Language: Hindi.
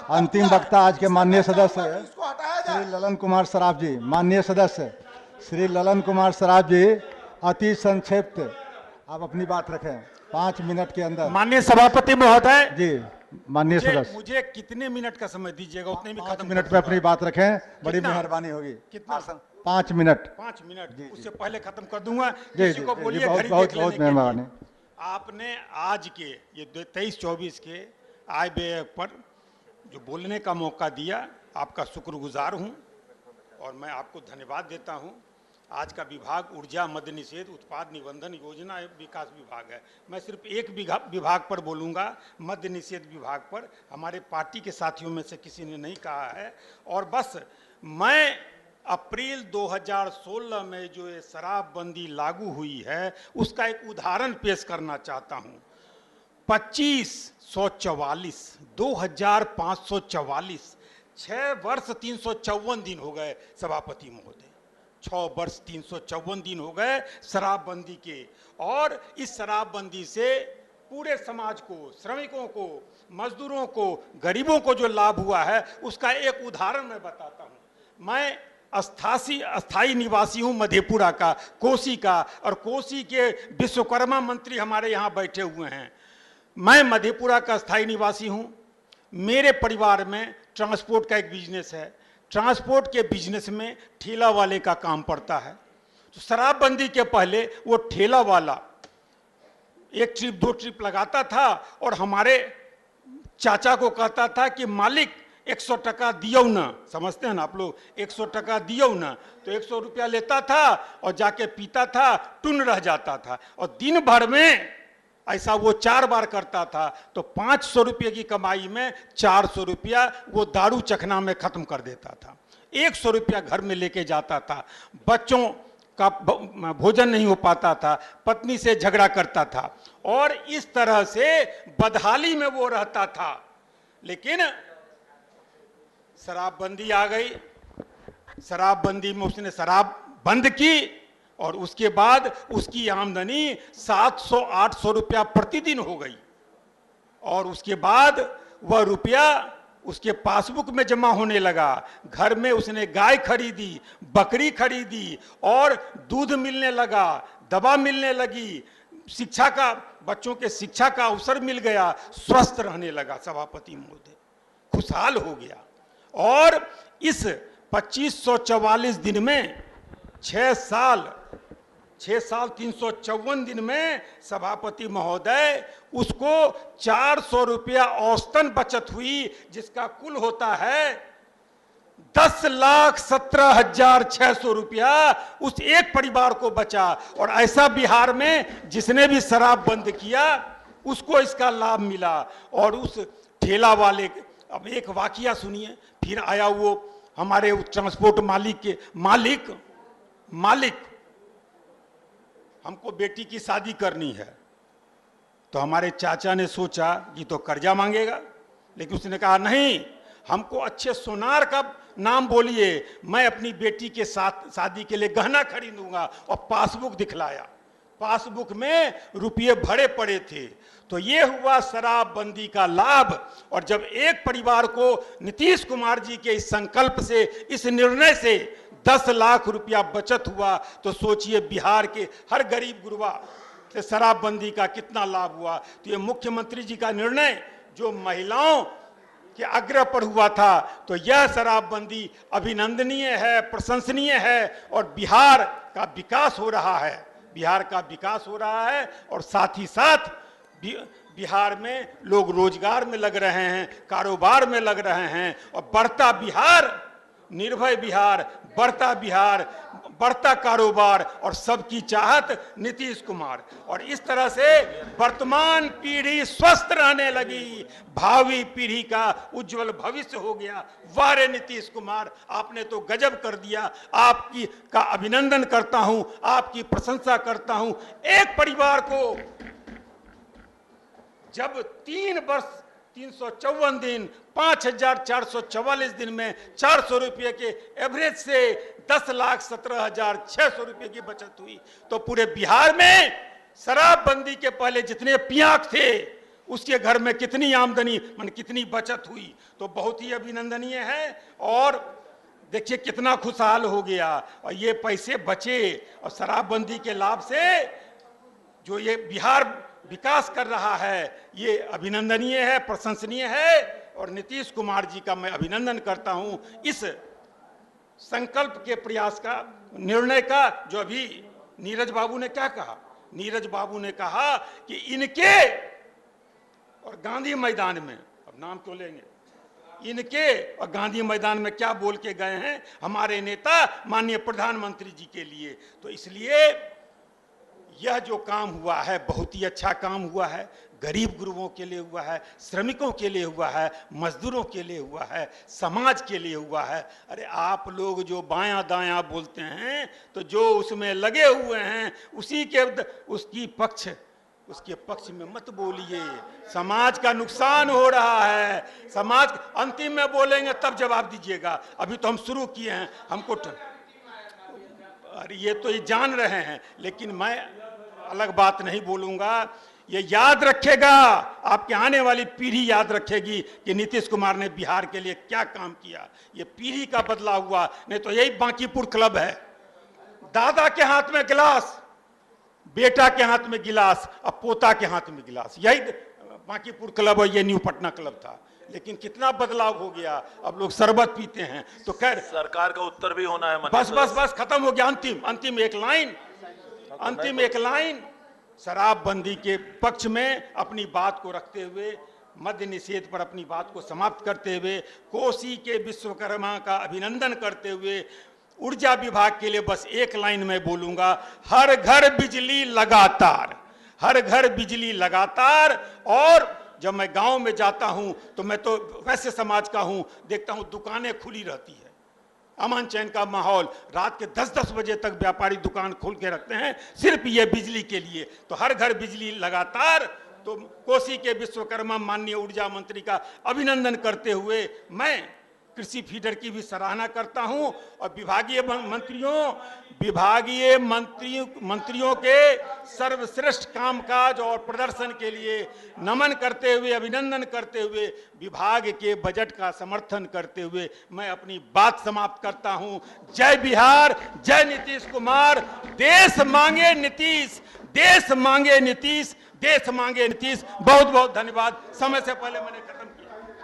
अंतिम वक्ता आज के माननीय सदस्य इसको हटाया जाए। श्री ललन कुमार सराफ जी, माननीय सदस्य श्री ललन कुमार सराफ जी, अति संक्षिप्त आप अपनी बात रखें 5 मिनट के अंदर। माननीय सभापति महोदय जी माननीय सदस्य, मुझे कितने मिनट का समय दीजिएगा, उतने में 5 खत्म मिनट कर में दूंगा। अपनी बात रखें, बड़ी कितना? मेहरबानी होगी। कितना? 5 मिनट। 5 मिनट, उससे पहले खत्म कर दूंगा। जी किसी को जी, बोलिए बहुत घड़ी बहुत देख लेने बहुत के लिए। मेहरबानी। आपने आज के ये 23-24 के आय व्यय पर जो बोलने का मौका दिया, आपका शुक्रगुजार हूं और मैं आपको धन्यवाद देता हूं। आज का विभाग ऊर्जा मद्य निषेध उत्पाद निबंधन योजना एवं विकास विभाग है। मैं सिर्फ एक विभाग पर बोलूँगा, मद्य निषेध विभाग पर। हमारे पार्टी के साथियों में से किसी ने नहीं कहा है। और बस मैं अप्रैल 2016 में जो ये शराबबंदी लागू हुई है उसका एक उदाहरण पेश करना चाहता हूँ। 2544, 2544, 6 वर्ष 354 दिन हो गए सभापति महोदय, 6 वर्ष 354 दिन हो गए शराबबंदी के। और इस शराबबंदी से पूरे समाज को, श्रमिकों को, मजदूरों को, गरीबों को जो लाभ हुआ है उसका एक उदाहरण मैं बताता हूँ। मैं अस्थाई निवासी हूँ मधेपुरा का, कोसी का, और कोसी के विश्वकर्मा मंत्री हमारे यहाँ बैठे हुए हैं। मैं मधेपुरा का अस्थाई निवासी हूँ। मेरे परिवार में ट्रांसपोर्ट का एक बिजनेस है। ट्रांसपोर्ट के बिजनेस में ठेला वाले का काम पड़ता है। तो शराबबंदी के पहले वो ठेला वाला 1 ट्रिप 2 ट्रिप लगाता था और हमारे चाचा को कहता था कि मालिक 100 टका दियो ना, समझते हैं ना आप लोग, 100 टका दियो ना। तो 100 रुपया लेता था और जाके पीता था, टुन रह जाता था। और दिन भर में ऐसा वो 4 बार करता था, तो 500 रुपये की कमाई में 400 रुपया वो दारू चखना में खत्म कर देता था। 100 रुपया घर में लेके जाता था। बच्चों का भोजन नहीं हो पाता था, पत्नी से झगड़ा करता था और इस तरह से बदहाली में वो रहता था। लेकिन शराबबंदी आ गई। शराबबंदी में उसने शराब बंद की और उसके बाद उसकी आमदनी 700-800 रुपया प्रतिदिन हो गई। और उसके बाद वह रुपया उसके पासबुक में जमा होने लगा। घर में उसने गाय खरीदी, बकरी खरीदी और दूध मिलने लगा, दवा मिलने लगी, शिक्षा का, बच्चों के शिक्षा का अवसर मिल गया, स्वस्थ रहने लगा सभापति महोदय, खुशहाल हो गया। और इस 2544 दिन में 6 साल 354 दिन में सभापति महोदय उसको 400 रुपया औसतन बचत हुई, जिसका कुल होता है 10,17,600 रुपया उस एक परिवार को बचा। और ऐसा बिहार में जिसने भी शराब बंद किया उसको इसका लाभ मिला। और उस ठेला वाले, अब एक वाकया सुनिए। फिर आया वो हमारे ट्रांसपोर्ट मालिक के मालिक हमको बेटी की शादी करनी है। तो हमारे चाचा ने सोचा कि तो कर्जा मांगेगा, लेकिन उसने कहा नहीं, हमको अच्छे सोनार का नाम बोलिए, मैं अपनी बेटी के साथ शादी के लिए गहना खरीदूंगा। और पासबुक दिखलाया, पासबुक में रुपये भरे पड़े थे। तो ये हुआ शराबबंदी का लाभ। और जब एक परिवार को नीतीश कुमार जी के इस संकल्प से, इस निर्णय से 10 लाख रुपया बचत हुआ, तो सोचिए बिहार के हर गरीब गुरबा से शराबबंदी का कितना लाभ हुआ। तो ये मुख्यमंत्री जी का निर्णय जो महिलाओं के आग्रह पर हुआ था, तो यह शराबबंदी अभिनंदनीय है, प्रशंसनीय है। और बिहार का विकास हो रहा है, बिहार का विकास हो रहा है। और साथ ही साथ बिहार में लोग रोजगार में लग रहे हैं, कारोबार में लग रहे हैं। और बढ़ता बिहार, निर्भय बिहार, बढ़ता बिहार, बढ़ता कारोबार और सबकी चाहत नीतीश कुमार। और इस तरह से वर्तमान पीढ़ी स्वस्थ रहने लगी, भावी पीढ़ी का उज्जवल भविष्य हो गया। वाह रे नीतीश कुमार, आपने तो गजब कर दिया। आपकी का अभिनंदन करता हूं, आपकी प्रशंसा करता हूं। एक परिवार को जब 3 वर्ष 354 दिन 5,444 दिन में 400 रुपये के एवरेज से 10,17,600 रुपये की बचत हुई, तो पूरे बिहार में शराबबंदी के पहले जितने पियांक थे उसके घर में कितनी आमदनी मन कितनी बचत हुई, तो बहुत ही अभिनंदनीय है। और देखिए कितना खुशहाल हो गया, और ये पैसे बचे और शराबबंदी के लाभ से जो ये बिहार विकास कर रहा है, ये अभिनंदनीय है, प्रशंसनीय है। और नीतीश कुमार जी का मैं अभिनंदन करता हूं इस संकल्प के प्रयास का, निर्णय का। जो अभी नीरज बाबू ने क्या कहा, नीरज बाबू ने कहा कि इनके और गांधी मैदान में, अब नाम क्यों लेंगे, इनके और गांधी मैदान में क्या बोल के गए हैं हमारे नेता माननीय प्रधानमंत्री जी के लिए। तो इसलिए यह जो काम हुआ है बहुत ही अच्छा काम हुआ है, गरीब गुरुओं के लिए हुआ है, श्रमिकों के लिए हुआ है, मजदूरों के लिए हुआ है, समाज के लिए हुआ है। अरे आप लोग जो बायां दायां बोलते हैं, तो जो उसमें लगे हुए हैं उसके पक्ष में मत बोलिए। समाज का नुकसान हो रहा है, समाज अंतिम में बोलेंगे तब जवाब दीजिएगा। अभी तो हम शुरू किए हैं, हमको अरे ये तो ये जान रहे हैं, लेकिन मैं अलग बात नहीं बोलूंगा। ये याद रखेगा, आपके आने वाली पीढ़ी याद रखेगी कि नीतीश कुमार ने बिहार के लिए क्या काम किया। ये पीढ़ी का बदला हुआ, नहीं तो यही बांकीपुर क्लब है, दादा के हाथ में गिलास, बेटा के हाथ में गिलास, अब पोता के हाथ में गिलास, यही बांकीपुर क्लब और ये न्यू पटना क्लब था। लेकिन कितना बदलाव हो गया, अब लोग शरबत पीते हैं। तो खैर सरकार का उत्तर भी होना है। बस खत्म हो गया। अंतिम एक लाइन शराबबंदी के पक्ष में अपनी बात को रखते हुए, मद्य निषेध पर अपनी बात को समाप्त करते हुए, कोसी के विश्वकर्मा का अभिनंदन करते हुए, ऊर्जा विभाग के लिए बस एक लाइन में बोलूंगा, हर घर बिजली लगातार, हर घर बिजली लगातार। और जब मैं गांव में जाता हूं तो मैं तो वैसे समाज का हूं, देखता हूं दुकानें खुली रहती है, अमन चैन का माहौल, रात के 10-10 बजे तक व्यापारी दुकान खोल के रखते हैं सिर्फ ये बिजली के लिए। तो हर घर बिजली लगातार। तो कोसी के विश्वकर्मा माननीय ऊर्जा मंत्री का अभिनंदन करते हुए मैं कृषि फीडर की भी सराहना करता हूं, और विभागीय मंत्रियों के सर्वश्रेष्ठ कामकाज और प्रदर्शन के लिए नमन करते हुए, अभिनंदन करते हुए, विभाग के बजट का समर्थन करते हुए मैं अपनी बात समाप्त करता हूं। जय बिहार, जय नीतीश कुमार। देश मांगे नीतीश, देश मांगे नीतीश, देश मांगे नीतीश। बहुत बहुत धन्यवाद। समय से पहले मैंने